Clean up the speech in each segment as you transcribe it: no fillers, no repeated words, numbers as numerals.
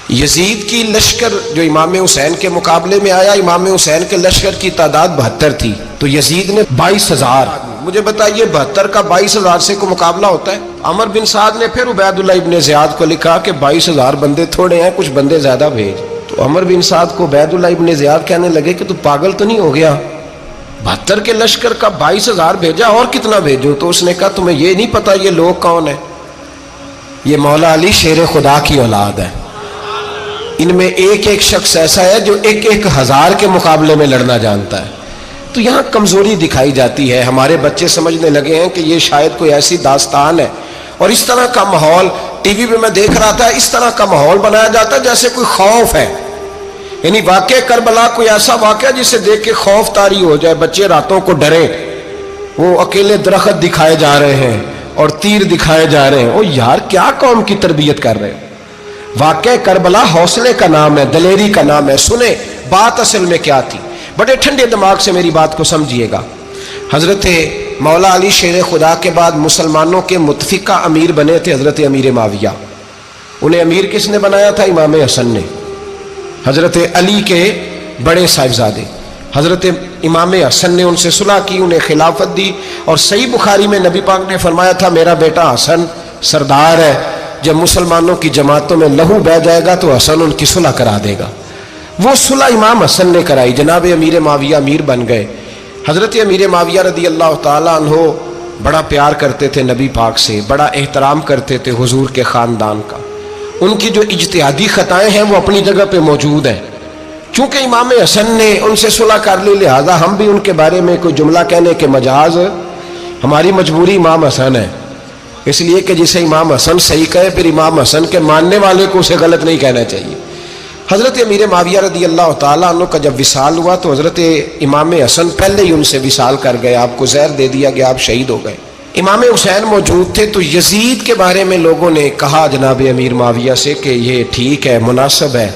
یزید کی لشکر جو امام حسین کے مقابلے میں آیا، امام حسین کے لشکر کی تعداد 72 تھی، تو یزید نے 22,000. مجھے بتائیے 72 کا 22,000 سے کو مقابلہ ہوتا ہے؟ عمر بن سعد نے پھر عبید اللہ ابن زیاد کو لکھا کہ 22,000 بندے تھوڑے ہیں، کچھ بندے زیادہ بھیج. تو عمر بن سعد کو عبید اللہ ابن زیاد کہنے لگے کہ تو پاگل تو نہیں ہو گیا، 72 کے لشکر کا 22,000 بھیجا، اور کتنا بھیجو؟ تو اس نے کہا تمہیں یہ نہیں پتا یہ لوگ کون ہیں؟ یہ مولا علی شیر خدا کی اولاد ہے. ان میں ایک ایک شخص ایسا ہے جو 1,000 کے مقابلے میں لڑنا جانتا ہے. تو یہاں کمزوری دکھائی جاتی ہے. ہمارے بچے سمجھنے لگے ہیں کہ یہ شاید کوئی ایسی داستان ہے، اور اس طرح کا ماحول ٹی وی پہ میں دیکھ رہا تھا، اس طرح کا ماحول بنایا جاتا ہے جیسے کوئی خوف ہے. یعنی واقع کربلا کوئی ایسا واقعہ جسے دیکھ کے خوف طاری ہو جائے، بچے راتوں کو ڈریں. وہ اکیلے درخت دکھائے جا رہے ہیں اور تیر دکھائے جا رہے ہیں. او یار کیا قوم کی تربیت کر رہے ہیں؟ واقع کربلا حوصلے کا نام ہے، دلیری کا نام ہے. سنیں بات اصل میں کیا تھی، بڑے ٹھنڈے دماغ سے میری بات کو سمجھیے گا. حضرت مولا علی شیر خدا کے بعد مسلمانوں کے متفقہ امیر بنے تھے حضرت امیر معاویہ. انہیں امیر کس نے بنایا تھا؟ امام حسن نے، حضرت علی کے بڑے صاحبزادے. حضرت امام حسن نے ان سے صلح کی، انہیں خلافت دی. اور صحیح بخاری میں نبی پاک نے فرمایا تھا میرا بیٹا حسن سردار ہے، جب مسلمانوں کی جماعتوں میں لہو بہہ جائے گا تو حسن ان کی صلح کرا دے گا. وہ صلح امام حسن نے کرائی. جناب امیر معاویہ امیر بن گئے. حضرت امیر معاویہ رضی اللہ تعالیٰ عنہ بڑا پیار کرتے تھے نبی پاک سے، بڑا احترام کرتے تھے حضور کے خاندان کا. ان کی جو اجتہادی خطائیں ہیں وہ اپنی جگہ پہ موجود ہیں. چونکہ امام حسن نے ان سے صلح کر لی، لہذا ہم بھی ان کے بارے میں کوئی جملہ کہنے کے مجاز، ہماری مجبوری امام حسن ہے. اس لیے کہ جسے امام حسن صحیح کہے پھر امام حسن کے ماننے والے کو اسے غلط نہیں کہنا چاہیے. حضرت امیر معاویہ رضی اللہ تعالیٰ عنہ کا جب وصال ہوا تو حضرت امام حسن پہلے ہی ان سے وصال کر گئے، آپ کو زہر دے دیا گیا، آپ شہید ہو گئے. امام حسین موجود تھے. تو یزید کے بارے میں لوگوں نے کہا جناب امیر معاویہ سے کہ یہ ٹھیک ہے، مناسب ہے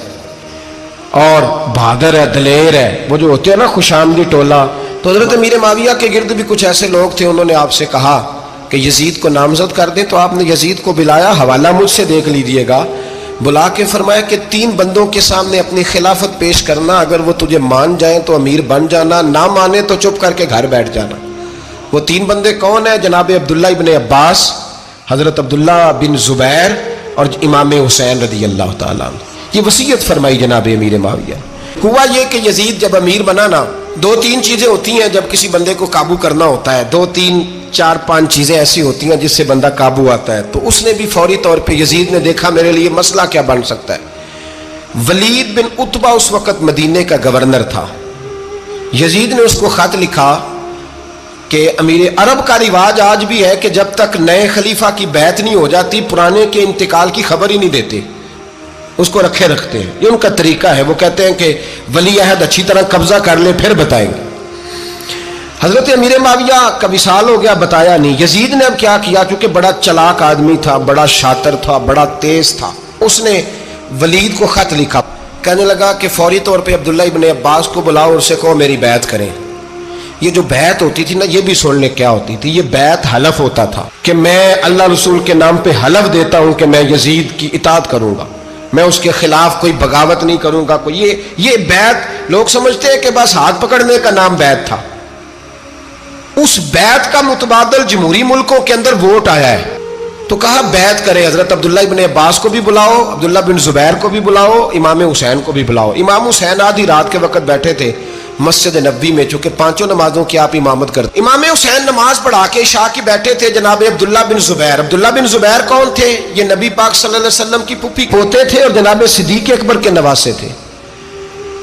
اور بہادر ہے، دلیر ہے، وہ جو ہوتے ہیں نا خوش آمدی ٹولہ. تو حضرت امیر معاویہ کے گرد بھی کچھ ایسے لوگ تھے، انہوں نے آپ سے کہا کہ یزید کو نامزد کر دیں. تو آپ نے یزید کو بلایا، حوالہ مجھ سے دیکھ لیجئے گا. بلا کے فرمایا کہ 3 بندوں کے سامنے اپنی خلافت پیش کرنا، اگر وہ تجھے مان جائیں تو امیر بن جانا، نہ مانے تو چپ کر کے گھر بیٹھ جانا. وہ 3 بندے کون ہیں؟ جناب عبداللہ ابن عباس، حضرت عبداللہ بن زبیر اور امام حسین رضی اللہ تعالیٰ عنہ. یہ وصیت فرمائی جناب امیر معاویہ. ہوا یہ کہ یزید جب امیر بنا نا، 2-3 چیزیں ہوتی ہیں جب کسی بندے کو قابو کرنا ہوتا ہے، 2-3-4-5 چیزیں ایسی ہوتی ہیں جس سے بندہ قابو آتا ہے. تو اس نے بھی فوری طور پہ یزید نے دیکھا میرے لیے مسئلہ کیا بن سکتا ہے. ولید بن عتبہ اس وقت مدینے کا گورنر تھا. یزید نے اس کو خط لکھا کہ امیر عرب کا رواج آج بھی ہے کہ جب تک نئے خلیفہ کی بیعت نہیں ہو جاتی پرانے کے انتقال کی خبر ہی نہیں دیتے، اس کو رکھے رکھتے ہیں. یہ ان کا طریقہ ہے. وہ کہتے ہیں کہ ولی عہد اچھی طرح قبضہ کر لے پھر بتائیں گے. حضرت امیر معاویہ کا وصال ہو گیا، بتایا نہیں. یزید نے اب کیا کیا، کیونکہ بڑا چلاک آدمی تھا، بڑا شاطر تھا، بڑا تیز تھا، اس نے ولید کو خط لکھا. کہنے لگا کہ فوری طور پہ عبداللہ ابن عباس کو بلاؤ اور اسے کہو میری بیعت کریں. یہ جو بیعت ہوتی تھی نا، یہ بھی سن لے کیا ہوتی تھی. یہ بیعت حلف ہوتا تھا کہ میں اللہ رسول کے نام پہ حلف دیتا ہوں کہ میں یزید کی اطاعت کروں گا، میں اس کے خلاف کوئی بغاوت نہیں کروں گا. کوئی یہ بیعت لوگ سمجھتے ہیں کہ بس ہاتھ پکڑنے کا نام بیعت تھا. اس بیعت کا متبادل جمہوری ملکوں کے اندر ووٹ آیا ہے. تو کہا بیعت کرے. حضرت عبداللہ ابن عباس کو بھی بلاؤ، عبداللہ بن زبیر کو بھی بلاؤ، امام حسین کو بھی بلاؤ. امام حسین آدھی رات کے وقت بیٹھے تھے مسجد نبوی میں، چونکہ 5 نمازوں کی آپ امامت کرتے. امام حسین نماز پڑھا کے عشاء کی بیٹھے تھے. جناب عبداللہ بن زبیر، عبداللہ بن زبیر کون تھے؟ یہ نبی پاک صلی اللہ علیہ وسلم کی پھوپھی پوتے تھے اور جناب صدیق اکبر کے نواسے تھے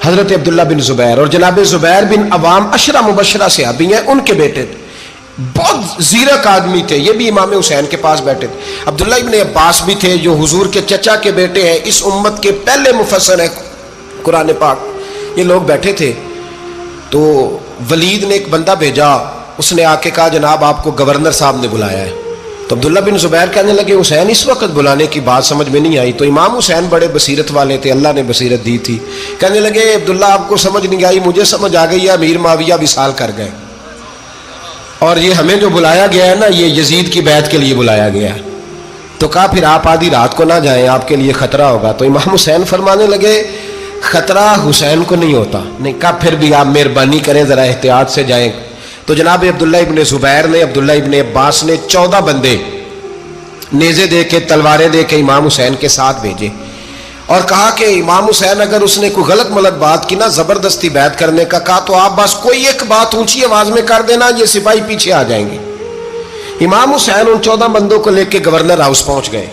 حضرت عبداللہ بن زبیر. اور جناب زبیر بن عوام عشرہ مبشرہ صحابی ہیں، ان کے بیٹے تھے. بہت زیرک آدمی تھے. یہ بھی امام حسین کے پاس بیٹھے تھے. عبداللہ ابن عباس بھی تھے جو حضور کے چچا کے بیٹے ہیں، اس امت کے پہلے مفسر ہیں قرآن پاک. یہ لوگ بیٹھے تھے. تو ولید نے ایک بندہ بھیجا، اس نے آ کے کہا جناب آپ کو گورنر صاحب نے بلایا ہے. تو عبداللہ بن زبیر کہنے لگے حسین اس وقت بلانے کی بات سمجھ میں نہیں آئی. تو امام حسین بڑے بصیرت والے تھے، اللہ نے بصیرت دی تھی. کہنے لگے عبداللہ آپ کو سمجھ نہیں آئی، مجھے سمجھ آ گئی ہے، امیر معاویہ وصال کر گئے اور یہ ہمیں جو بلایا گیا ہے نا، یہ یزید کی بیعت کے لیے بلایا گیا ہے. تو کہا پھر آپ آدھی رات کو نہ جائیں، آپ کے لیے خطرہ ہوگا۔ تو امام حسین فرمانے لگے خطرہ حسین کو نہیں ہوتا۔ نہیں، کہا پھر بھی آپ مہربانی کریں ذرا احتیاط سے جائیں۔ تو جناب عبداللہ ابن زبیر نے، عبداللہ ابن عباس نے 14 بندے نیزے دے کے، تلواریں دے کے امام حسین کے ساتھ بھیجے اور کہا کہ امام حسین اگر اس نے کوئی غلط ملت بات کی نا، زبردستی بیعت کرنے کا کہا، تو آپ بس کوئی ایک بات اونچی آواز میں کر دینا، یہ سپاہی پیچھے آ جائیں گے۔ امام حسین ان 14 بندوں کو لے کے گورنر ہاؤس پہنچ گئے۔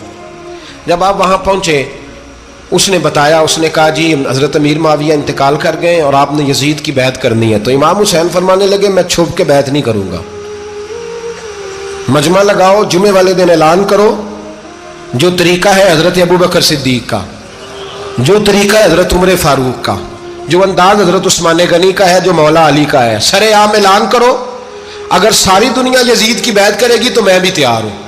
جب آپ وہاں پہنچے، اس نے بتایا، اس نے کہا جی حضرت امیر معاویہ انتقال کر گئے اور آپ نے یزید کی بیعت کرنی ہے۔ تو امام حسین فرمانے لگے میں چھپ کے بیعت نہیں کروں گا، مجمع لگاؤ، جمعے والے دن اعلان کرو، جو طریقہ ہے حضرت ابوبکر صدیق کا، جو طریقہ ہے حضرت عمر فاروق کا، جو انداز حضرت عثمان غنی کا ہے، جو مولا علی کا ہے، سر عام اعلان کرو، اگر ساری دنیا یزید کی بیعت کرے گی تو میں بھی تیار ہوں۔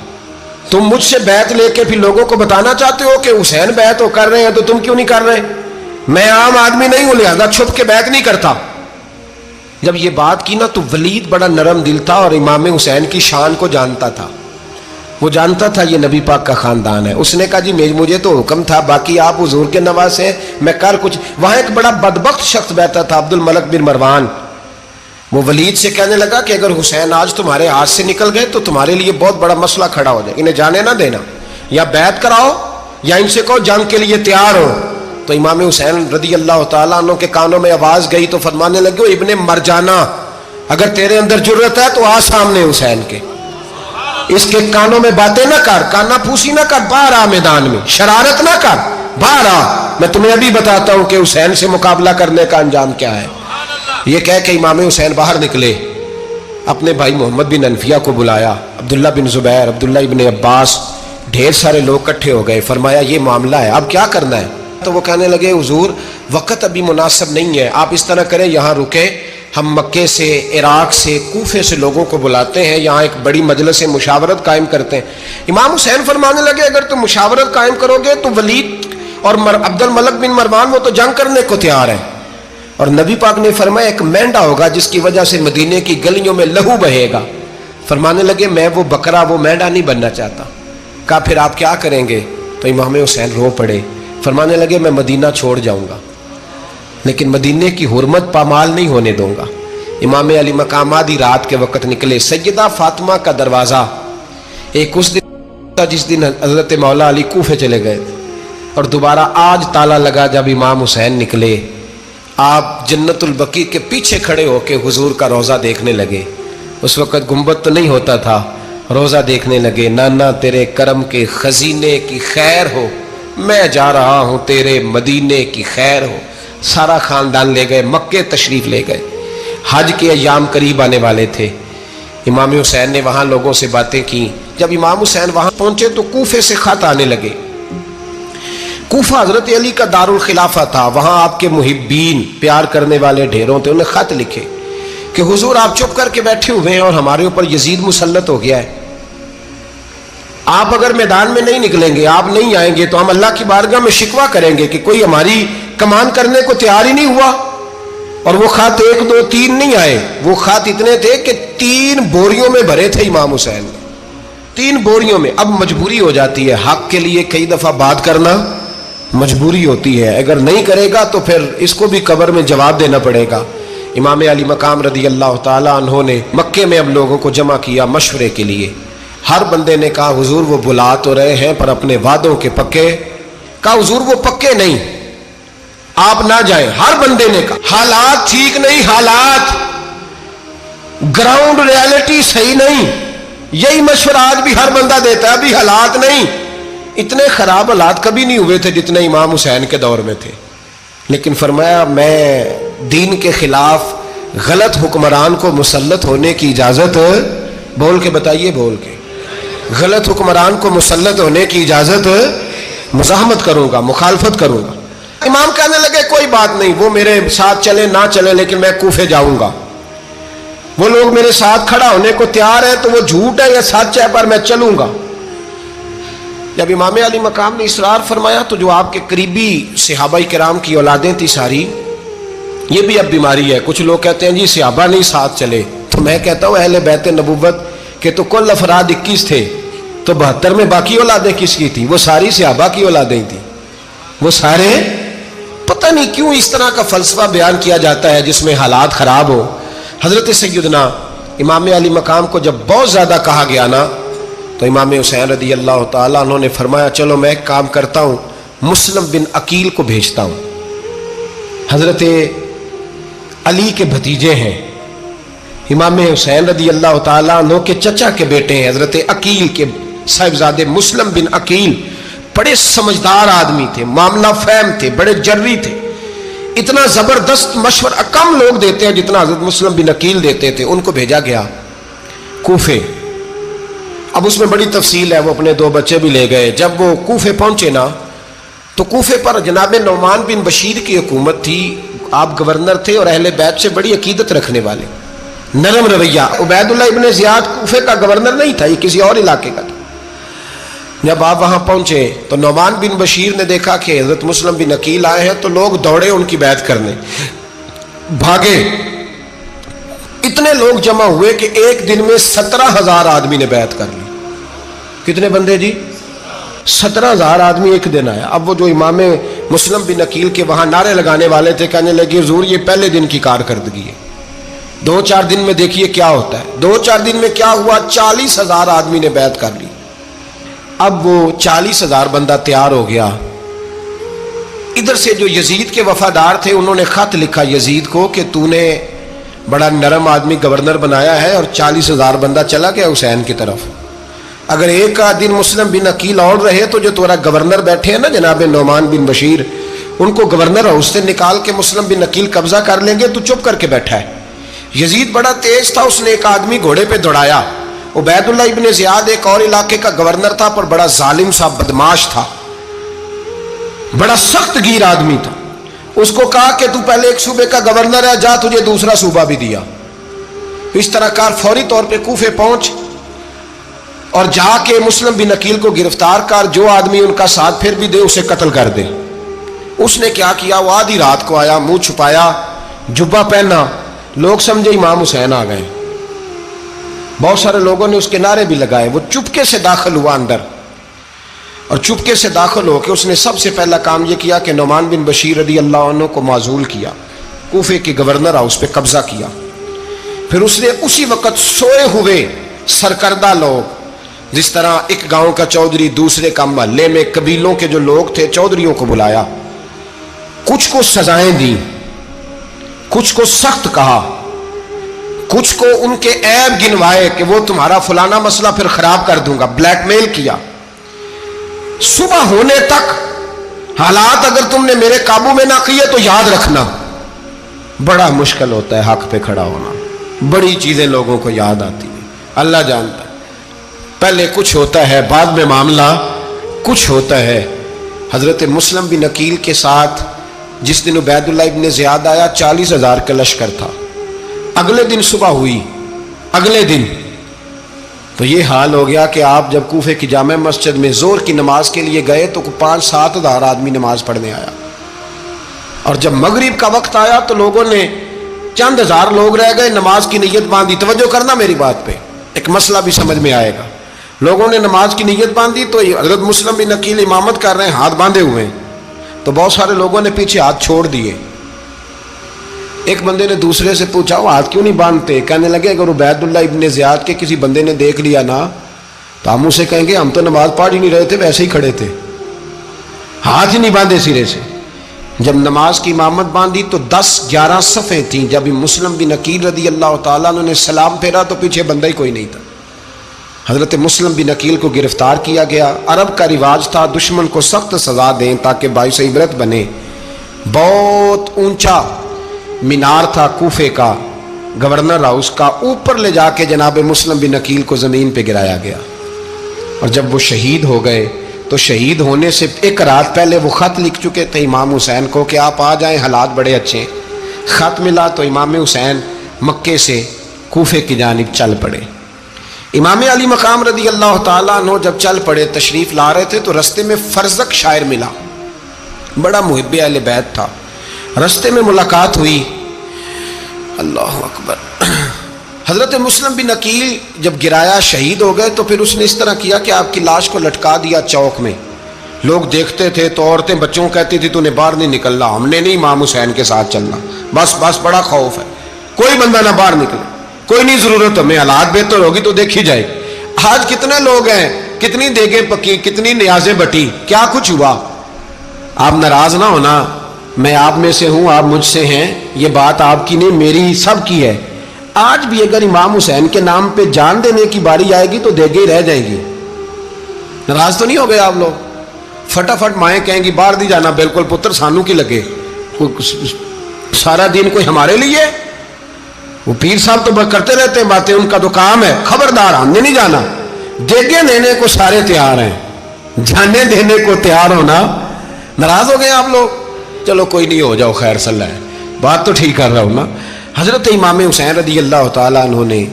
تم مجھ سے بیعت لے کے پھر لوگوں کو بتانا چاہتے ہو کہ حسین بیعت ہو کر رہے ہیں تو تم کیوں نہیں کر رہے؟ میں عام آدمی نہیں ہوں، لہذا چھپ کے بیعت نہیں کرتا۔ جب یہ بات کی نا تو ولید بڑا نرم دل تھا اور امام حسین کی شان کو جانتا تھا، وہ جانتا تھا یہ نبی پاک کا خاندان ہے۔ اس نے کہا جی مجھے تو حکم تھا، باقی آپ حضور کے نواز ہیں، میں کر کچھ۔ وہاں ایک بڑا بدبخت شخص بیٹھا تھا، عبد الملک بن مروان، وہ ولید سے کہنے لگا کہ اگر حسین آج تمہارے ہاتھ سے نکل گئے تو تمہارے لیے بہت بڑا مسئلہ کھڑا ہو جائے، انہیں جانے نہ دینا، یا بیعت کراؤ یا ان سے کہو جنگ کے لیے تیار ہو۔ تو امام حسین رضی اللہ تعالیٰ عنہ کے کانوں میں آواز گئی تو فرمانے لگے ابن مرجانہ، اگر تیرے اندر جرت ہے تو آ سامنے حسین کے، اس کے کانوں میں باتیں نہ کر، کانا پھوسی نہ کر، باہر آ میدان میں، شرارت نہ کر، باہر آ، میں تمہیں ابھی بتاتا ہوں کہ حسین سے مقابلہ کرنے کا انجام کیا ہے۔ یہ کہہ کہ امام حسین باہر نکلے، اپنے بھائی محمد بن انفیہ کو بلایا، عبداللہ بن زبیر، عبداللہ ابن عباس، ڈھیر سارے لوگ اکٹھے ہو گئے۔ فرمایا یہ معاملہ ہے، اب کیا کرنا ہے؟ تو وہ کہنے لگے حضور وقت ابھی مناسب نہیں ہے، آپ اس طرح کریں یہاں رکے، ہم مکے سے، عراق سے، کوفے سے لوگوں کو بلاتے ہیں، یہاں ایک بڑی مجلس مشاورت قائم کرتے ہیں۔ امام حسین فرمانے لگے اگر تم مشاورت قائم کرو گے تو ولید اور عبد الملک بن مروان وہ تو جنگ کرنے کو تیار ہیں، اور نبی پاک نے فرمایا ایک مینڈا ہوگا جس کی وجہ سے مدینے کی گلیوں میں لہو بہے گا۔ فرمانے لگے میں وہ بکرا، وہ مینڈا نہیں بننا چاہتا۔ کہا پھر آپ کیا کریں گے؟ تو امام حسین رو پڑے، فرمانے لگے میں مدینہ چھوڑ جاؤں گا لیکن مدینے کی حرمت پامال نہیں ہونے دوں گا۔ امام علی مقام آدھی رات کے وقت نکلے، سیدہ فاطمہ کا دروازہ ایک اس دن تھا جس دن حضرت مولا علی کوفے چلے گئے تھے، اور دوبارہ آج تالا لگا جب امام حسین نکلے۔ آپ جنت البقیع کے پیچھے کھڑے ہو کے حضور کا روضہ دیکھنے لگے، اس وقت گنبد تو نہیں ہوتا تھا، روضہ دیکھنے لگے۔ نانا تیرے کرم کے خزینے کی خیر ہو، میں جا رہا ہوں تیرے مدینے کی خیر ہو۔ سارا خاندان لے گئے، مکے تشریف لے گئے، حج کے ایام قریب آنے والے تھے۔ امام حسین نے وہاں لوگوں سے باتیں کی۔ جب امام حسین وہاں پہنچے تو کوفے سے خط آنے لگے۔ کوفہ حضرت علی کا دارالخلافہ تھا، وہاں آپ کے محبین، پیار کرنے والے ڈھیروں تھے، انہیں خط لکھے کہ حضور آپ چپ کر کے بیٹھے ہوئے ہیں اور ہمارے اوپر یزید مسلط ہو گیا ہے، آپ اگر میدان میں نہیں نکلیں گے، آپ نہیں آئیں گے تو ہم اللہ کی بارگاہ میں شکوہ کریں گے کہ کوئی ہماری کمان کرنے کو تیار ہی نہیں ہوا۔ اور وہ خط 1 2 3 نہیں آئے، وہ خط اتنے تھے کہ 3 بوریوں میں بھرے تھے امام حسین نے، 3 بوریوں میں۔ اب مجبوری ہو جاتی ہے، حق کے لیے کئی دفعہ بات کرنا مجبوری ہوتی ہے، اگر نہیں کرے گا تو پھر اس کو بھی قبر میں جواب دینا پڑے گا۔ امام علی مقام رضی اللہ تعالیٰ عنہ نے مکے میں اب لوگوں کو جمع کیا مشورے کے لیے۔ ہر بندے نے کہا حضور وہ بلا تو رہے ہیں پر اپنے وعدوں کے پکے۔ کہا حضور وہ پکے نہیں، آپ نہ جائیں۔ ہر بندے نے کہا حالات ٹھیک نہیں، حالات گراؤنڈ ریالٹی صحیح نہیں، یہی مشورہ آج بھی ہر بندہ دیتا ہے، ابھی حالات نہیں۔ اتنے خراب حالات کبھی نہیں ہوئے تھے جتنے امام حسین کے دور میں تھے، لیکن فرمایا میں دین کے خلاف غلط حکمران کو مسلط ہونے کی اجازت، بول کے بتائیے، بول کے، غلط حکمران کو مسلط ہونے کی اجازت، مزاحمت کروں گا، مخالفت کروں گا۔ امام کہنے لگے کوئی بات نہیں، وہ میرے ساتھ چلے نہ چلے لیکن میں کوفے جاؤں گا، وہ لوگ میرے ساتھ کھڑا ہونے کو تیار ہے تو وہ جھوٹ ہے یا سچ ہے پر میں چلوں گا۔ جب امام علی مقام نے اصرار فرمایا تو جو آپ کے قریبی صحابہ کرام کی اولادیں تھی ساری، یہ بھی اب بیماری ہے، کچھ لوگ کہتے ہیں جی صحابہ نہیں ساتھ چلے، تو میں کہتا ہوں اہل بیت نبوت کے تو کل افراد 21 تھے، تو 72 میں باقی اولادیں کس کی تھی؟ وہ ساری صحابہ کی اولادیں تھیں، وہ سارے. پتہ نہیں کیوں اس طرح کا فلسفہ بیان کیا جاتا ہے جس میں حالات خراب ہو. حضرت سیدنا امام علی مقام کو جب بہت زیادہ کہا گیا نا تو امام حسین رضی اللہ تعالیٰ عنہ نے فرمایا چلو میں ایک کام کرتا ہوں، مسلم بن عقیل کو بھیجتا ہوں. حضرت علی کے بھتیجے ہیں، امام حسین رضی اللہ تعالیٰ عنہ کے چچا کے بیٹے ہیں، حضرت عقیل کے صاحبزادے مسلم بن عقیل. بڑے سمجھدار آدمی تھے، معاملہ فہم تھے، بڑے جری تھے. اتنا زبردست مشورہ کم لوگ دیتے ہیں جتنا حضرت مسلم بن عقیل دیتے تھے. ان کو بھیجا گیا کوفے. اب اس میں بڑی تفصیل ہے، وہ اپنے 2 بچے بھی لے گئے. جب وہ کوفے پہنچے نا تو کوفے پر جناب نعمان بن بشیر کی حکومت تھی. آپ گورنر تھے اور اہل بیت سے بڑی عقیدت رکھنے والے، نرم رویہ. عبید اللہ ابن زیاد کوفے کا گورنر نہیں تھا، یہ کسی اور علاقے کا تھا. جب آپ وہاں پہنچے تو نعمان بن بشیر نے دیکھا کہ حضرت مسلم بن عقیل آئے ہیں تو لوگ دوڑے ان کی بیعت کرنے، بھاگے. اتنے لوگ جمع ہوئے کہ ایک دن میں 17,000 آدمی نے بیعت کر لی. کتنے بندے جی؟ 17,000 آدمی ایک دن آیا. اب وہ جو امام مسلم بن عقیل کے وہاں نعرے لگانے والے تھے کہنے لگے حضور یہ پہلے دن کی کارکردگی ہے، 2-4 دن میں دیکھیے کیا ہوتا ہے. 2-4 دن میں کیا ہوا؟ 40,000 آدمی نے بیعت کر لی. اب وہ 40,000 بندہ تیار ہو گیا. ادھر سے جو یزید کے وفادار تھے انہوں نے خط لکھا یزید کو کہ تو نے بڑا نرم آدمی گورنر بنایا ہے اور 40,000 بندہ چلا گیا حسین کی طرف. اگر ایک دن مسلم بن عقیل اور رہے تو جو تمہارا گورنر بیٹھے ہیں نا جناب نعمان بن بشیر، ان کو گورنر ہاؤس سے نکال کے مسلم بن عقیل قبضہ کر لیں گے. تو چپ کر کے بیٹھا ہے. یزید بڑا تیز تھا، اس نے ایک آدمی گھوڑے پہ دوڑایا. عبید اللہ ابن زیاد ایک اور علاقے کا گورنر تھا پر بڑا ظالم سا بدماش تھا، بڑا سخت گیر آدمی تھا. اس کو کہا کہ تو پہلے ایک صوبے کا گورنر ہے، جا تجھے دوسرا صوبہ بھی دیا. اس طرح کار فوری طور پہ کوفے پہنچ اور جا کے مسلم بن عقیل کو گرفتار کر، جو آدمی ان کا ساتھ پھر بھی دے اسے قتل کر دے. اس نے کیا کیا؟ وہ آدھی رات کو آیا، منہ چھپایا، جبہ پہنا. لوگ سمجھے امام حسین آ گئے. بہت سارے لوگوں نے اس کے نعرے بھی لگائے. وہ چپکے سے داخل ہوا اندر اور چپکے سے داخل ہو کے اس نے سب سے پہلا کام یہ کیا کہ نعمان بن بشیر رضی اللہ عنہ کو معزول کیا، کوفے کے گورنر ہاؤس پہ قبضہ کیا. پھر اس نے اسی وقت سوئے ہوئے سرکردہ لوگ، جس طرح ایک گاؤں کا چودھری دوسرے کا محلے میں قبیلوں کے جو لوگ تھے چودھریوں کو بلایا، کچھ کو سزائیں دی، کچھ کو سخت کہا، کچھ کو ان کے عیب گنوائے کہ وہ تمہارا فلانا مسئلہ پھر خراب کر دوں گا. بلیک میل کیا. صبح ہونے تک حالات اگر تم نے میرے قابو میں نہ کیے تو یاد رکھنا بڑا مشکل ہوتا ہے حق پہ کھڑا ہونا. بڑی چیزیں لوگوں کو یاد آتی ہیں، اللہ جانتا ہے. پہلے کچھ ہوتا ہے، بعد میں معاملہ کچھ ہوتا ہے. حضرت مسلم بن عقیل کے ساتھ جس دن عبید اللہ ابن زیاد آیا 40,000 کا لشکر تھا. اگلے دن صبح ہوئی، اگلے دن تو یہ حال ہو گیا کہ آپ جب کوفے کی جامع مسجد میں زور کی نماز کے لیے گئے تو 5-7 ہزار آدمی نماز پڑھنے آیا. اور جب مغرب کا وقت آیا تو لوگوں نے چند ہزار لوگ رہ گئے، نماز کی نیت باندھی. توجہ کرنا میری بات پہ، ایک مسئلہ بھی سمجھ میں آئے گا. لوگوں نے نماز کی نیت باندھی تو حضرت مسلم بن عقیل امامت کر رہے ہیں، ہاتھ باندھے ہوئے ہیں. تو بہت سارے لوگوں نے پیچھے ہاتھ چھوڑ دیے. ایک بندے نے دوسرے سے پوچھا وہ ہاتھ کیوں نہیں باندھتے؟ کہنے لگے اگر عبید اللہ ابن زیاد کے کسی بندے نے دیکھ لیا نا تو ہم اسے کہیں گے ہم تو نماز پڑھ ہی نہیں رہے تھے، ویسے ہی کھڑے تھے، ہاتھ ہی نہیں باندھے سرے سے. جب نماز کی امامت باندھی تو 10-11 صفیں تھیں. جب مسلم بن عقیل رضی اللہ تعالیٰ عنہ نے سلام پھیرا تو پیچھے بندہ ہی کوئی نہیں تھا. حضرت مسلم بن عقیل کو گرفتار کیا گیا. عرب کا رواج تھا دشمن کو سخت سزا دیں تاکہ باعث عبرت بنے. بہت اونچا مینار تھا کوفے کا گورنر ہاؤس کا، اوپر لے جا کے جناب مسلم بن عقیل کو زمین پہ گرایا گیا. اور جب وہ شہید ہو گئے تو شہید ہونے سے ایک رات پہلے وہ خط لکھ چکے تھے امام حسین کو کہ آپ آ جائیں، حالات بڑے اچھے. خط ملا تو امام حسین مکے سے کوفے کی جانب چل پڑے. امام علی مقام رضی اللہ تعالیٰ عنہ جب چل پڑے تشریف لا رہے تھے تو رستے میں فرزق شاعر ملا، بڑا محب اہل بیت تھا. رستے میں ملاقات ہوئی، اللہ اکبر. حضرت مسلم بن عقیل جب گرایا شہید ہو گئے تو پھر اس نے اس طرح کیا کہ آپ کی لاش کو لٹکا دیا چوک میں. لوگ دیکھتے تھے تو عورتیں بچوں کہتی تھی تو نے باہر نہیں نکلنا, ہم نے نہیں امام حسین کے ساتھ چلنا, بس بڑا خوف ہے, کوئی بندہ نہ باہر نکلے, کوئی نہیں ضرورت, ہمیں حالات بہتر ہوگی تو دیکھی جائے گی. آج کتنے لوگ ہیں, کتنی دیگیں پکی, کتنی نیازیں بٹی, کیا کچھ ہوا. آپ ناراض نہ ہونا, میں آپ میں سے ہوں, آپ مجھ سے ہیں, یہ بات آپ کی نہیں میری سب کی ہے. آج بھی اگر امام حسین کے نام پہ جان دینے کی باری آئے گی تو دیگیں رہ جائیں گی. ناراض تو نہیں ہو گئے آپ لوگ؟ فٹافٹ مائیں کہیں گی باہر دی جانا, بالکل پتر سانو کی لگے, سارا دن کوئی ہمارے لیے. وہ پیر صاحب تو کرتے رہتے ہیں باتیں, ان کا تو کام ہے, خبردار ہم نے نہیں جانا. دیگیں دینے کو سارے تیار ہیں, جانے دینے کو تیار ہونا. ناراض ہو گئے آپ لوگ؟ چلو کوئی نہیں, ہو جاؤ, خیر صلی اللہ ہے, بات تو ٹھیک کر رہا ہوں نا. حضرت امام حسین رضی اللہ تعالیٰ عنہ نے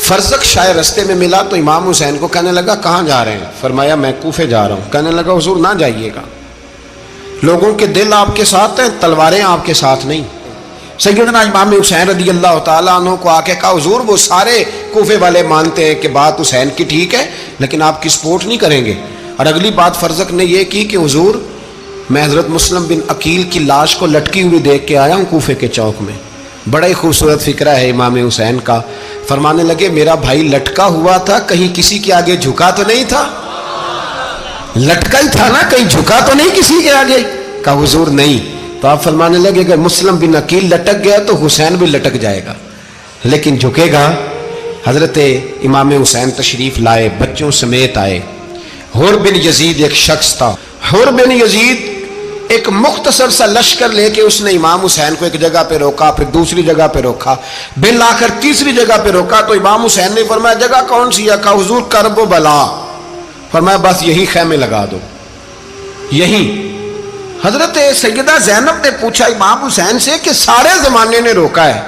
فرزق شاہ رستے میں ملا تو امام حسین کو کہنے لگا کہاں جا رہے ہیں؟ فرمایا میں کوفے جا رہا ہوں. کہنے لگا حضور نہ جائیے گا, لوگوں کے دل آپ کے ساتھ ہیں, تلواریں آپ کے ساتھ نہیں. سیدنا امام حسین رضی اللہ تعالیٰ عنہ کو آ کے کہا حضور وہ سارے کوفے والے مانتے ہیں کہ بات حسین کی ٹھیک ہے لیکن آپ کی سپورٹ نہیں کریں گے. اور اگلی بات فرزق نے یہ کی کہ حضور میں حضرت مسلم بن عقیل کی لاش کو لٹکی ہوئی دیکھ کے آیا ہوں کوفے کے چوک میں. بڑا ہی خوبصورت فکرہ ہے امام حسین کا. فرمانے لگے میرا بھائی لٹکا ہوا تھا, کہیں کسی کے آگے جھکا تو نہیں تھا؟ لٹکا ہی تھا نا, کہیں جھکا تو نہیں کسی کے آگے؟ کہا حضور نہیں. تو آپ فرمانے لگے اگر مسلم بن عقیل لٹک گیا تو حسین بھی لٹک جائے گا, لیکن جھکے گا. حضرت امام حسین تشریف لائے, بچوں سمیت آئے. حور بن یزید ایک شخص تھا. حور بن یزید ایک مختصر سا لشکر لے کے اس نے امام حسین کو ایک جگہ پہ روکا, پھر دوسری جگہ پہ روکا, بالآخر تیسری جگہ پہ روکا. تو امام حسین نے فرمایا جگہ کون سی ہے؟ کہا حضور کرب و بلا. فرمایا بس یہی خیمے لگا دو, یہی. حضرت سیدہ زینب نے پوچھا امام حسین سے کہ سارے زمانے نے روکا ہے,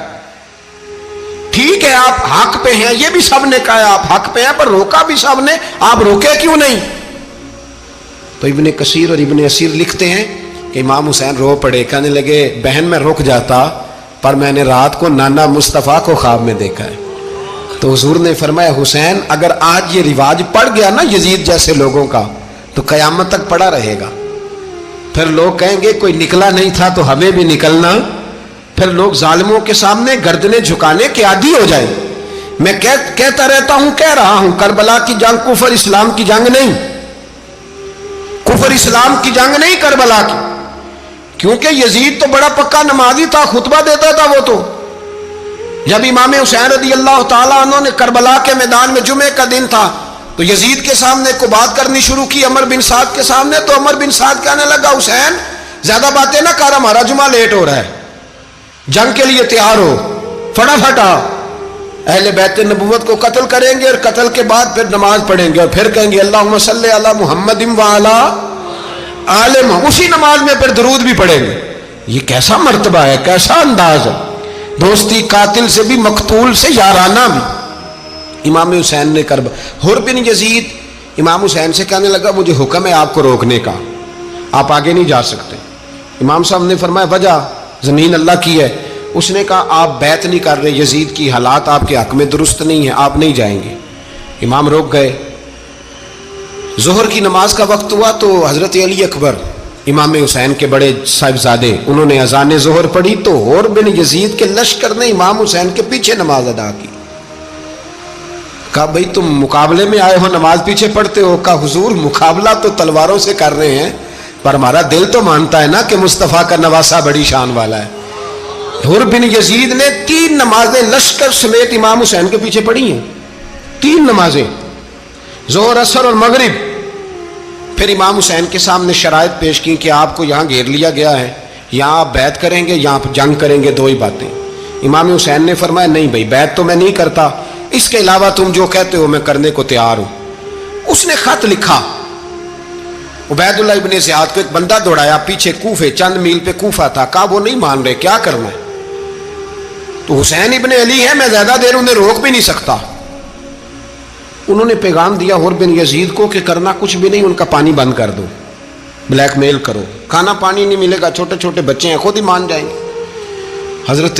ٹھیک ہے آپ حق پہ ہیں, یہ بھی سب نے کہا آپ حق پہ ہیں, پر روکا بھی سب نے, آپ روکے کیوں نہیں؟ تو ابن کثیر اور ابن اسیر لکھتے ہیں کہ امام حسین رو پڑے, کہنے لگے بہن میں رک جاتا پر میں نے رات کو نانا مصطفیٰ کو خواب میں دیکھا ہے. تو حضور نے فرمایا حسین اگر آج یہ رواج پڑ گیا نا یزید جیسے لوگوں کا تو قیامت تک پڑا رہے گا. پھر لوگ کہیں گے کوئی نکلا نہیں تھا تو ہمیں بھی نکلنا. پھر لوگ ظالموں کے سامنے گردنیں جھکانے کے عادی ہو جائیں. میں کہتا رہتا ہوں, کہہ رہا ہوں, کربلا کی جنگ کفر اسلام کی جنگ نہیں, کفر اسلام کی جنگ نہیں کربلا کی. کیونکہ یزید تو بڑا پکا نمازی تھا, خطبہ دیتا تھا. وہ تو جب امام حسین رضی اللہ تعالیٰ عنہ نے کربلا کے میدان میں جمعے کا دن تھا تو یزید کے سامنے کو بات کرنی شروع کی, عمر بن سعد کے سامنے. تو عمر بن سعد کہنے لگا حسین زیادہ باتیں نہ کر, ہمارا جمعہ لیٹ ہو رہا ہے, جنگ کے لیے تیار ہو, فٹافٹ آ. اہل بیت نبوت کو قتل کریں گے اور قتل کے بعد پھر نماز پڑھیں گے اور پھر کہیں گے اللہم صلی علی محمد وعلی آل محمد, اسی نماز میں پھر درود بھی پڑھیں گے. یہ کیسا مرتبہ ہے, کیسا انداز ہے, دوستی قاتل سے بھی مقتول سے یارانہ بھی. امام حسین نے حر بن یزید امام حسین سے کہنے لگا مجھے حکم ہے آپ کو روکنے کا, آپ آگے نہیں جا سکتے. امام صاحب نے فرمایا وجہ زمین اللہ کی ہے. اس نے کہا آپ بیعت نہیں کر رہے, یزید کی حالات آپ کے حق میں درست نہیں ہیں, آپ نہیں جائیں گے. امام روک گئے. ظہر کی نماز کا وقت ہوا تو حضرت علی اکبر امام حسین کے بڑے صاحبزادے انہوں نے اذان ظہر پڑھی تو حر بن یزید کے لشکر نے امام حسین کے پیچھے نماز ادا کی. کہا بھئی تم مقابلے میں آئے ہو, نماز پیچھے پڑھتے ہو؟ کہا حضور مقابلہ تو تلواروں سے کر رہے ہیں پر ہمارا دل تو مانتا ہے نا کہ مصطفیٰ کا نواسہ بڑی شان والا ہے. حر بن یزید نے 3 نمازیں لشکر سمیت امام حسین کے پیچھے پڑھی ہیں, 3 نمازیں, ظہر اثر اور مغرب. پھر امام حسین کے سامنے شرائط پیش کی کہ آپ کو یہاں گھیر لیا گیا ہے, یہاں آپ بیعت کریں گے, یہاں جنگ کریں گے, 2 ہی باتیں. امام حسین نے فرمایا نہیں بھائی بیعت تو میں نہیں کرتا, اس کے علاوہ تم جو کہتے ہو میں کرنے کو تیار ہوں. اس نے خط لکھا, عبید اللہ ابن زیاد کو ایک بندہ دوڑایا پیچھے, کوفے چند میل پہ کوفہ تھا. کہا وہ نہیں مان رہے, کیا کرنا ہے؟ تو حسین ابن علی ہے, میں زیادہ دیر انہیں روک بھی نہیں سکتا. انہوں نے پیغام دیا حر بن یزید کو کہ کرنا کچھ بھی نہیں, ان کا پانی بند کر دو, بلیک میل کرو, کھانا پانی نہیں ملے گا, چھوٹے چھوٹے بچے ہیں, خود ہی مان جائیں گے. حضرت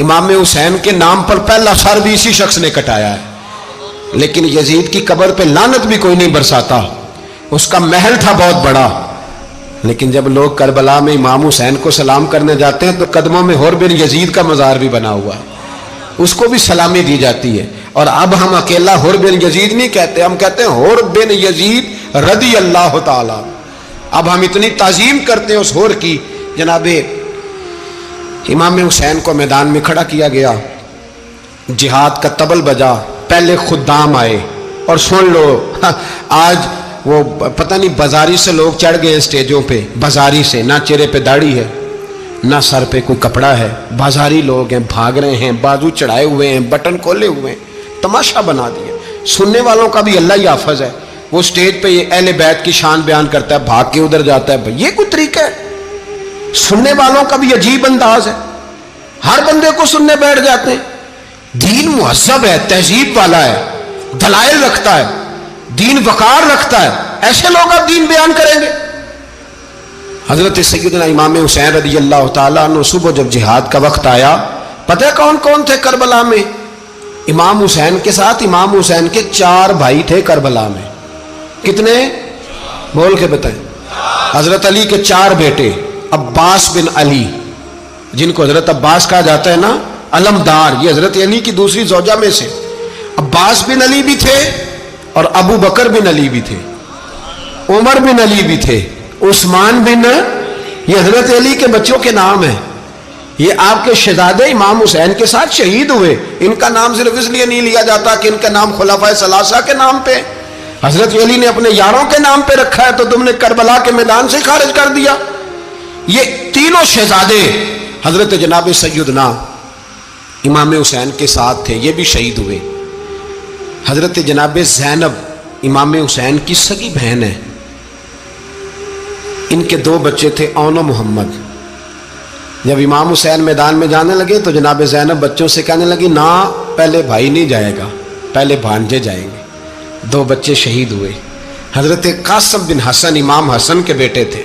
امام حسین کے نام پر پہلا سر بھی اسی شخص نے کٹایا ہے. لیکن یزید کی قبر پہ لعنت بھی کوئی نہیں برساتا. اس کا محل تھا بہت بڑا، لیکن جب لوگ کربلا میں امام حسین کو سلام کرنے جاتے ہیں تو قدموں میں حور بن یزید کا مزار بھی بنا ہوا ہے، اس کو بھی سلامی دی جاتی ہے. اور اب ہم اکیلا حور بن یزید نہیں کہتے، ہم کہتے ہیں حور بن یزید رضی اللہ تعالی. اب ہم اتنی تعظیم کرتے ہیں اس حور کی. جناب امام حسین کو میدان میں کھڑا کیا گیا، جہاد کا طبل بجا، پہلے خدام آئے. اور سن لو، آج وہ پتہ نہیں بازاری سے لوگ چڑھ گئے اسٹیجوں پہ، بازاری سے، نہ چہرے پہ داڑھی ہے نہ سر پہ کوئی کپڑا ہے، بازاری لوگ ہیں، بھاگ رہے ہیں، بازو چڑھائے ہوئے ہیں، بٹن کھولے ہوئے ہیں، تماشا بنا دیا. سننے والوں کا بھی اللہ ہی حافظ ہے. وہ اسٹیج پہ یہ اہل بیت کی شان بیان کرتا ہے، بھاگ کے ادھر جاتا ہے. یہ کوئی طریقہ ہے؟ سننے والوں کا بھی عجیب انداز ہے، ہر بندے کو سننے بیٹھ جاتے ہیں. دین مہذب ہے، تہذیب والا ہے، دلائل رکھتا ہے، دین وقار رکھتا ہے. ایسے لوگ اب دین بیان کریں گے؟ حضرت سیدنا امام حسین رضی اللہ تعالیٰ عنہ صبح جب جہاد کا وقت آیا، پتہ ہے کون کون تھے کربلا میں؟ امام حسین کے ساتھ امام حسین کے 4 بھائی تھے کربلا میں. کتنے؟ بول کے بتائیں. حضرت علی کے 4 بیٹے، عباس بن علی، جن کو حضرت عباس کہا جاتا ہے نا، علمدار، یہ حضرت علی کی دوسری زوجہ میں سے. عباس بن علی بھی تھے اور ابو بکر بن علی بھی تھے، عمر بن علی بھی تھے، عثمان بن، یہ حضرت علی کے بچوں کے نام ہیں. یہ آپ کے شہزادے امام حسین کے ساتھ شہید ہوئے. ان کا نام صرف اس لیے نہیں لیا جاتا کہ ان کا نام خلفائے ثلاثہ کے نام پہ، حضرت علی نے اپنے یاروں کے نام پہ رکھا ہے تو تم نے کربلا کے میدان سے خارج کر دیا. یہ تینوں شہزادے حضرت جناب سیدنا امام حسین کے ساتھ تھے، یہ بھی شہید ہوئے. حضرت جناب زینب امام حسین کی سگی بہن ہے، ان کے 2 بچے تھے، اون و محمد. جب امام حسین میدان میں جانے لگے تو جناب زینب بچوں سے کہنے لگی، نہ پہلے بھائی نہیں جائے گا، پہلے بھانجے جائیں گے. 2 بچے شہید ہوئے. حضرت قاسم بن حسن امام حسن کے بیٹے تھے.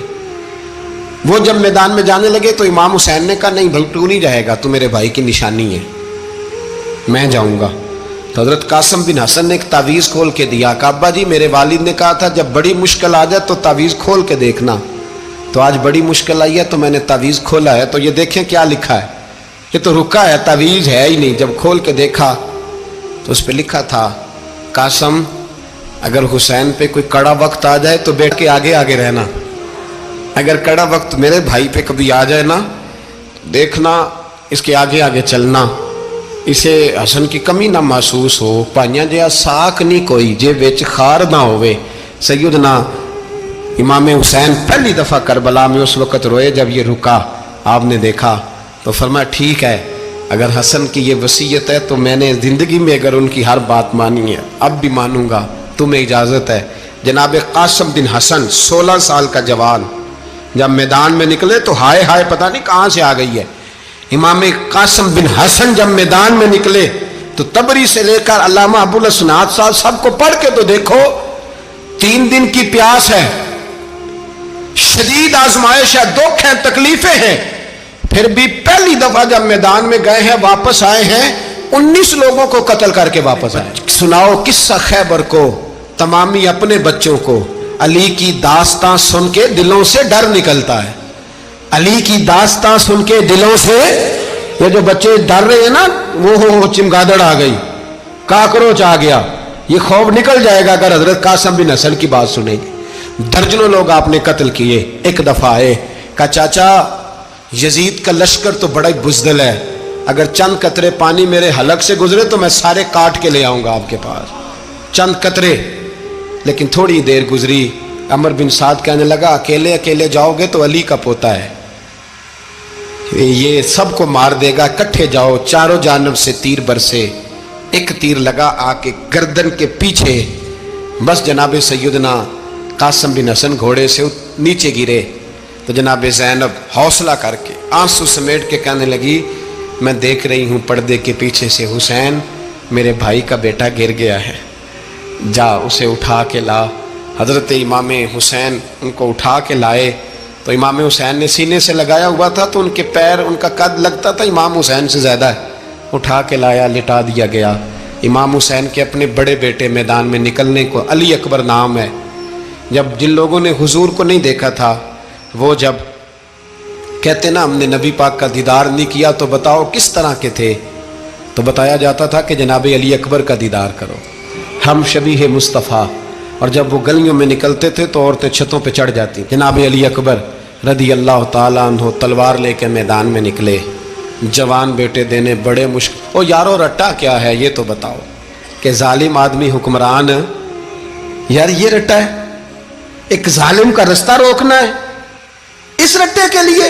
وہ جب میدان میں جانے لگے تو امام حسین نے کہا، نہیں بھائی تو نہیں جائے گا، تو میرے بھائی کی نشانی ہے، میں جاؤں گا. تو حضرت قاسم بن حسن نے ایک تعویذ کھول کے دیا کہ ابا جی میرے والد نے کہا تھا جب بڑی مشکل آ جائے تو تعویذ کھول کے دیکھنا. تو آج بڑی مشکل آئی ہے تو میں نے تعویذ کھولا ہے، تو یہ دیکھیں کیا لکھا ہے. یہ تو رکا ہے، تعویذ ہے ہی نہیں. جب کھول کے دیکھا تو اس پہ لکھا تھا، قاسم اگر حسین پہ کوئی کڑا وقت آ جائے تو بیٹھ کے آگے آگے رہنا، اگر کڑا وقت میرے بھائی پہ کبھی آ جائے نا، دیکھنا اس کے آگے آگے چلنا، اسے حسن کی کمی نہ محسوس ہو. پائیاں جہاں ساکھ نہیں کوئی جے وچ خار نہ ہوئے. سیدنا امام حسین پہلی دفعہ کربلا میں اس وقت روئے جب یہ رکا. آپ نے دیکھا تو فرمایا ٹھیک ہے، اگر حسن کی یہ وصیت ہے تو میں نے زندگی میں اگر ان کی ہر بات مانی ہے اب بھی مانوں گا، تمہیں اجازت ہے. جناب قاسم بن حسن 16 سال کا جوان جب میدان میں نکلے تو ہائے ہائے پتہ نہیں کہاں سے آ گئی ہے. امام قاسم بن حسن جب میدان میں نکلے تو تبری سے لے کر علامہ ابو الاسناد صاحب سب کو پڑھ کے تو دیکھو، 3 دن کی پیاس ہے، شدید آزمائش ہے، دکھ ہے، تکلیفیں ہیں، پھر بھی پہلی دفعہ جب میدان میں گئے ہیں واپس آئے ہیں 19 لوگوں کو قتل کر کے واپس آئے. سناؤ قصہ خیبر کو، تمامی اپنے بچوں کو. علی کی داستان سن کے دلوں سے ڈر نکلتا ہے. علی کی داستان سن کے دلوں سے، یہ جو بچے ڈر رہے ہیں نا، وہ چمگادڑ آ گئی، کاکروچ آ گیا، یہ خوف نکل جائے گا اگر حضرت قاسم بن حسن کی بات سنیں گے. درجنوں لوگ آپ نے قتل کیے. ایک دفعہ آئے، کہا چاچا یزید کا لشکر تو بڑا ہی بزدل ہے، اگر چند قطرے پانی میرے حلق سے گزرے تو میں سارے کاٹ کے لے آؤں گا آپ کے پاس، چند قطرے. لیکن تھوڑی دیر گزری، عمر بن سعد کہنے لگا اکیلے اکیلے جاؤ گے تو علی کا پوتا ہے، یہ سب کو مار دے گا، کٹھے جاؤ. چاروں جانب سے تیر برسے، ایک تیر لگا آ کے گردن کے پیچھے. بس جناب سیدنا قاسم بن حسن گھوڑے سے نیچے گرے تو جناب زینب حوصلہ کر کے آنسو سمیٹ کے کہنے لگی، میں دیکھ رہی ہوں پردے کے پیچھے سے حسین میرے بھائی کا بیٹا گر گیا ہے، جا اسے اٹھا کے لا. حضرت امام حسین ان کو اٹھا کے لائے تو امام حسین نے سینے سے لگایا ہوا تھا تو ان کے پیر، ان کا قد لگتا تھا امام حسین سے زیادہ ہے، اٹھا کے لایا، لٹا دیا گیا۔ امام حسین کے اپنے بڑے بیٹے میدان میں نکلنے کو، علی اکبر نام ہے، جب جن لوگوں نے حضور کو نہیں دیکھا تھا وہ جب کہتے نا ہم نے نبی پاک کا دیدار نہیں کیا تو بتاؤ کس طرح کے تھے، تو بتایا جاتا تھا کہ جناب علی اکبر کا دیدار کرو، ہم شبیہ مصطفیٰ۔ اور جب وہ گلیوں میں نکلتے تھے تو عورتیں چھتوں پہ چڑھ جاتی۔ جناب علی اکبر رضی اللہ تعالیٰ عنہ تلوار لے کے میدان میں نکلے، جوان بیٹے دینے بڑے مشکل۔ او یارو رٹا کیا ہے یہ تو بتاؤ، کہ ظالم آدمی حکمران، یار یہ رٹا ہے، ایک ظالم کا رستہ روکنا ہے، اس رٹے کے لیے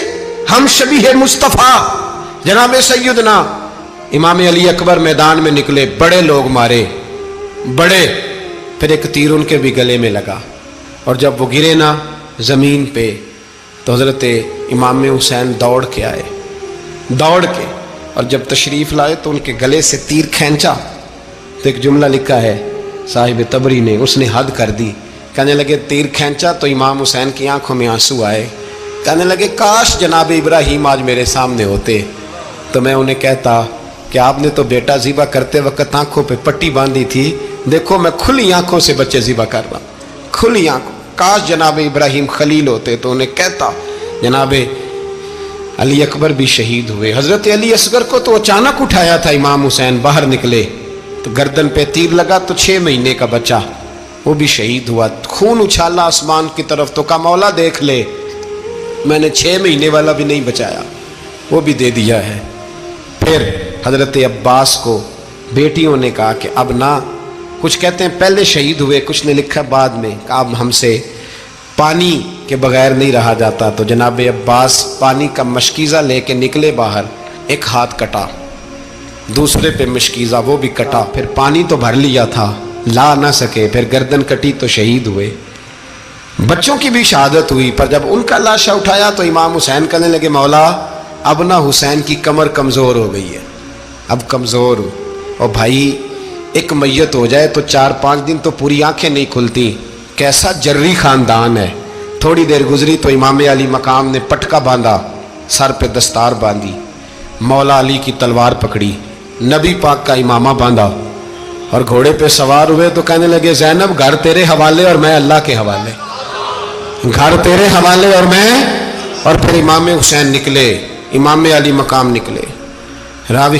ہم شبیہ مصطفیٰ جناب سیدنا امام علی اکبر میدان میں نکلے، بڑے لوگ مارے، بڑے، پھر ایک تیر ان کے بھی گلے میں لگا، اور جب وہ گرے نا زمین پہ تو حضرت امام حسین دوڑ کے آئے، دوڑ کے، اور جب تشریف لائے تو ان کے گلے سے تیر کھینچا تو ایک جملہ لکھا ہے صاحب تبری نے، اس نے حد کر دی، کہنے لگے تیر کھینچا تو امام حسین کی آنکھوں میں آنسو آئے، کہنے لگے کاش جناب ابراہیم آج میرے سامنے ہوتے تو میں انہیں کہتا کہ آپ نے تو بیٹا ذبح کرتے وقت آنکھوں پہ پٹی باندھی تھی، دیکھو میں کھلی آنکھوں سے بچے ذبح کر رہا ہوں، کھلی آنکھوں، کاش جناب ابراہیم خلیل ہوتے تو انہیں کہتا۔ جناب علی اکبر بھی شہید ہوئے۔ حضرت علی اصغر کو تو اچانک اٹھایا تھا امام حسین، باہر نکلے تو گردن پہ تیر لگا تو 6 مہینے کا بچہ وہ بھی شہید ہوا، خون اچھالا آسمان کی طرف تو کہا مولا دیکھ لے، میں نے 6 مہینے والا بھی نہیں بچایا، وہ بھی دے دیا ہے۔ پھر حضرت عباس کو بیٹیوں نے کہا کہ اب نہ، کچھ کہتے ہیں پہلے شہید ہوئے، کچھ نے لکھا بعد میں، کہ اب ہم سے پانی کے بغیر نہیں رہا جاتا، تو جناب عباس پانی کا مشکیزہ لے کے نکلے باہر، ایک ہاتھ کٹا، دوسرے پہ مشکیزہ وہ بھی کٹا، پھر پانی تو بھر لیا تھا لا نہ سکے، پھر گردن کٹی تو شہید ہوئے۔ بچوں کی بھی شہادت ہوئی، پر جب ان کا لاشا اٹھایا تو امام حسین کہنے لگے مولا اب نہ حسین کی کمر کمزور ہو گئی ہے، اب کمزور ہو، اور بھائی ایک میت ہو جائے تو 4-5 دن تو پوری آنکھیں نہیں کھلتی، کیسا جری خاندان ہے۔ تھوڑی دیر گزری تو امام علی مقام نے پٹکا باندھا، سر پہ دستار باندھی، مولا علی کی تلوار پکڑی، نبی پاک کا امامہ باندھا اور گھوڑے پہ سوار ہوئے تو کہنے لگے زینب گھر تیرے حوالے اور میں اللہ کے حوالے، گھر تیرے حوالے اور میں، اور پھر امام حسین نکلے، امام علی مقام نکلے۔ راوی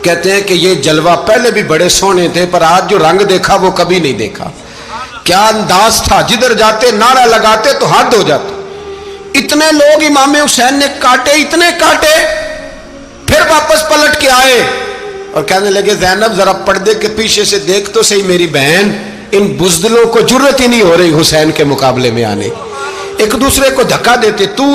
کہتے ہیں کہ یہ جلوہ پہلے بھی بڑے سونے تھے پر آج جو رنگ دیکھا وہ کبھی نہیں دیکھا، کیا انداز تھا، جدھر جاتے نعرہ لگاتے تو حد ہو جاتے، اتنے لوگ امام حسین نے کاٹے، اتنے کاٹے، پھر واپس پلٹ کے آئے اور کہنے لگے زینب ذرا پردے کے پیچھے سے دیکھ تو صحیح میری بہن، ان بزدلوں کو جرت ہی نہیں ہو رہی حسین کے مقابلے میں آنے، ایک دوسرے کو دھکا دیتے، تو